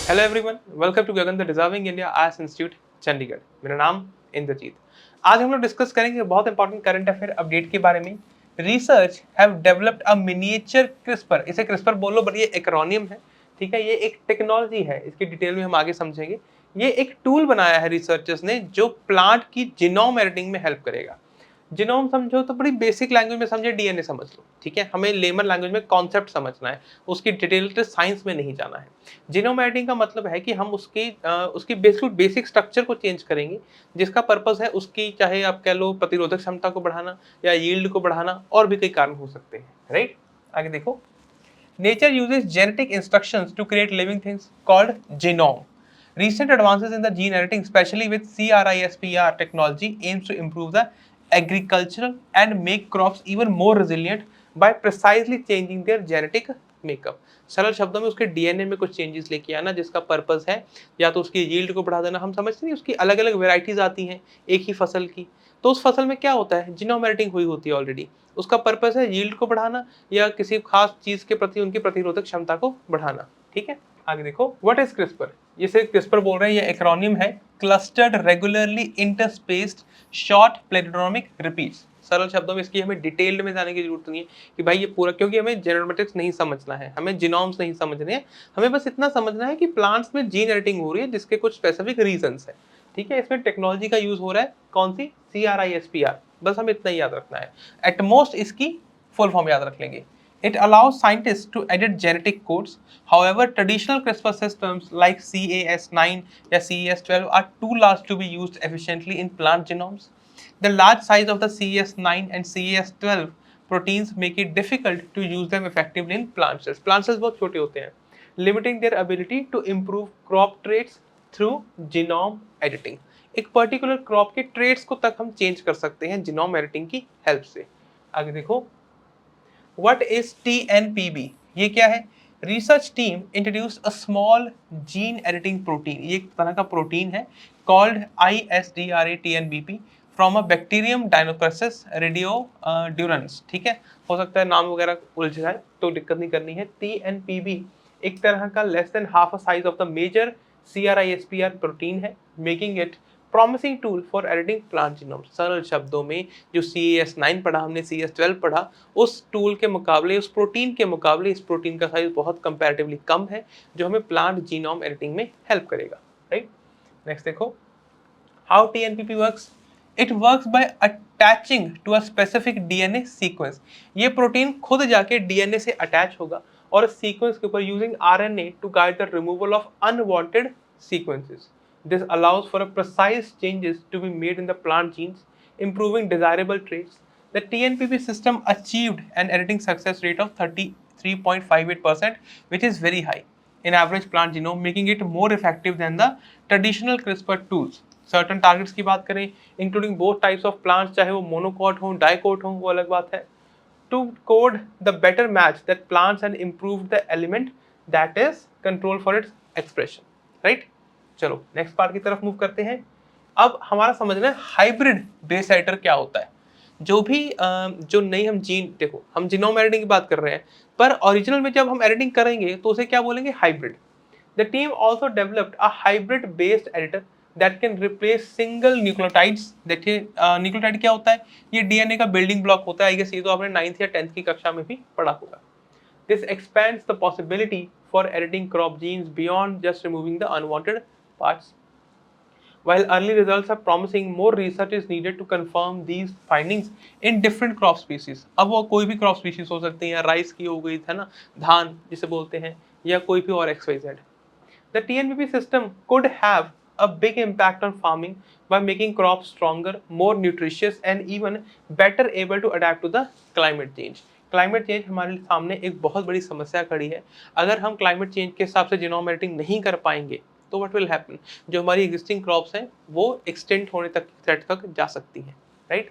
Hello everyone, welcome to Gagan the deserving India IAS institute Chandigarh. मेरा नाम इंद्रजीत। आज हम लोग डिस्कस करेंगे बहुत इंपॉर्टेंट करंट अफेयर अपडेट के बारे में। Research have developed a miniature CRISPR, इसे क्रिस्पर बोलो बट ये एक्रोनियम है, ठीक है। ये एक टेक्नोलॉजी है, इसकी डिटेल में हम आगे समझेंगे। ये एक टूल बनाया है रिसर्चर्स ने जो प्लांट की जीनोम एडिटिंग में हेल्प करेगा। जीनोम समझो तो बड़ी बेसिक लैंग्वेज में समझे, डीएनए समझ लो, ठीक है। हमें लेमन लैंग्वेज में कॉन्सेप्ट समझना है, उसकी डिटेल साइंस में नहीं जाना है। जीनोम एडिटिंग का मतलब है कि हम उसकी बेसिक स्ट्रक्चर को चेंज करेंगे, जिसका पर्पस है उसकी, चाहे आप कह लो प्रतिरोधक क्षमता को बढ़ाना या यील्ड को बढ़ाना, और भी कई कारण हो सकते हैं, राइट। आगे देखो, nature uses genetic instructions to create living things called genome. Recent advances in the gene editing, especially with CRISPR technology, aims to improve the agricultural and make crops even more resilient by precisely changing their genetic makeup. सरल शब्दों में उसके DNA में कुछ changes लेके आना, जिसका purpose है या तो उसकी यील्ड को बढ़ा देना। हम समझते हैं उसकी अलग अलग वेराइटीज आती हैं एक ही फसल की, तो उस फसल में क्या होता है, जीनोम एडिटिंग हुई होती है ऑलरेडी। उसका पर्पस है यील्ड को बढ़ाना या किसी खास चीज के प्रति उनकी प्रतिरोधक क्षमता को बढ़ाना, ठीक है। आगे देखो, व्हाट इज क्रिस्पर। ये सिर्फ क्रिस्पर बोल रहे हैं, ये एक्रोनिम है, clustered regularly interspaced short palindromic repeats. सरल शब्दों में इसकी हमें डिटेल्ड में जाने की जरूरत नहीं है कि भाई ये पूरा, क्योंकि हमें जेनेटिक्स नहीं समझना है, हमें जीनोम्स नहीं समझने हैं। हमें बस इतना समझना है कि प्लांट्स में जीन एडिटिंग हो रही है जिसके कुछ स्पेसिफिक रीजंस है, ठीक है। इसमें टेक्नोलॉजी का यूज हो रहा है, कौन सी, CRISPR, बस हमें इतना ही याद रखना है। एटमोस्ट इसकी फुल फॉर्म याद रख लेंगे। It allows scientists to edit genetic codes. However, traditional CRISPR systems like CAS9 or CAS12 are too large to be used efficiently in plant genomes. The large size of the CAS9 and CAS12 proteins make it difficult to use them effectively in plant cells. Plant cells बहुत छोटे होते हैं, limiting their ability to improve crop traits through genome editing. एक particular crop के trades को तक हम change कर सकते हैं जीनोम एडिटिंग की हेल्प से। आगे देखो, What is TNPB? ये क्या है? Research team introduced a small gene editing protein. ये एक तरह का प्रोटीन है called ISDRA TNBP from a bacterium Deinococcus radiodurans. ठीक है, हो सकता है नाम वगैरह उलझ जाए तो दिक्कत नहीं करनी है। TNPB एक तरह का less than half a size of the major CRISPR protein है, making it promising tool for editing plant genomes. सरल शब्दों में जो CAS9 पढ़ा हमने, CAS12 पढ़ा, उस टूल के मुकाबले, उस प्रोटीन के मुकाबले इस प्रोटीन का साइज बहुत कंपैरेटिवली कम है, जो हमें प्लांट जीनोम एडिटिंग में हेल्प करेगा, राइट। नेक्स्ट देखो, how TNPP works. It works by attaching to a specific DNA sequence. ये प्रोटीन खुद जाके DNA से अटैच होगा और सीक्वेंस के ऊपर using RNA to guide the removal of unwanted sequences. This allows for a precise changes to be made in the plant genes, improving desirable traits. The TNPP system achieved an editing success rate of 33.58%, which is very high in average plant genome, making it more effective than the traditional CRISPR tools. Certain targets की बात करें, including both types of plants, चाहे वो monocot हो, dicot हो, वो अलग बात है, to code the better match that plants and improve the element that is control for its expression, right? चलो नेक्स्ट पार्ट की तरफ मूव करते हैं। अब हमारा समझना है हाइब्रिड बेस एडिटर क्या होता है। जो भी जो नई हम जीन, देखो हम जीनोम एडिटिंग की बात कर रहे हैं, पर ओरिजिनल में जब हम एडिटिंग करेंगे तो उसे क्या बोलेंगे, hybrid. The team also developed a hybrid based editor that can replace single nucleotides. देखिए न्यूक्लियोटाइड क्या होता है, ये डीएनए का बिल्डिंग ब्लॉक होता है। आई गेस ये तो आपने 9th या 10th की कक्षा में भी पढ़ा होगा। This expands the possibility for editing crop genes beyond just removing the unwanted parts. While early results are promising, more research is needed to confirm these findings in different crop species. अब वो कोई भी crop species हो सकती है, rice की हो गई है ना, धान जिसे बोलते हैं, या कोई भी और XYZ. The TNPP system could have a big impact on farming by making crops stronger, more nutritious, and even better able to adapt to the climate change. Climate change हमारे सामने एक बहुत बड़ी समस्या खड़ी है। अगर हम क्लाइमेट चेंज के हिसाब से जीनोम एडिटिंग नहीं कर पाएंगे तो व्हाट विल हैपन, जो हमारी एग्जिस्टिंग क्रॉप्स हैं वो एक्सटेंड होने तक थ्रेट तक जा सकती हैं, राइट।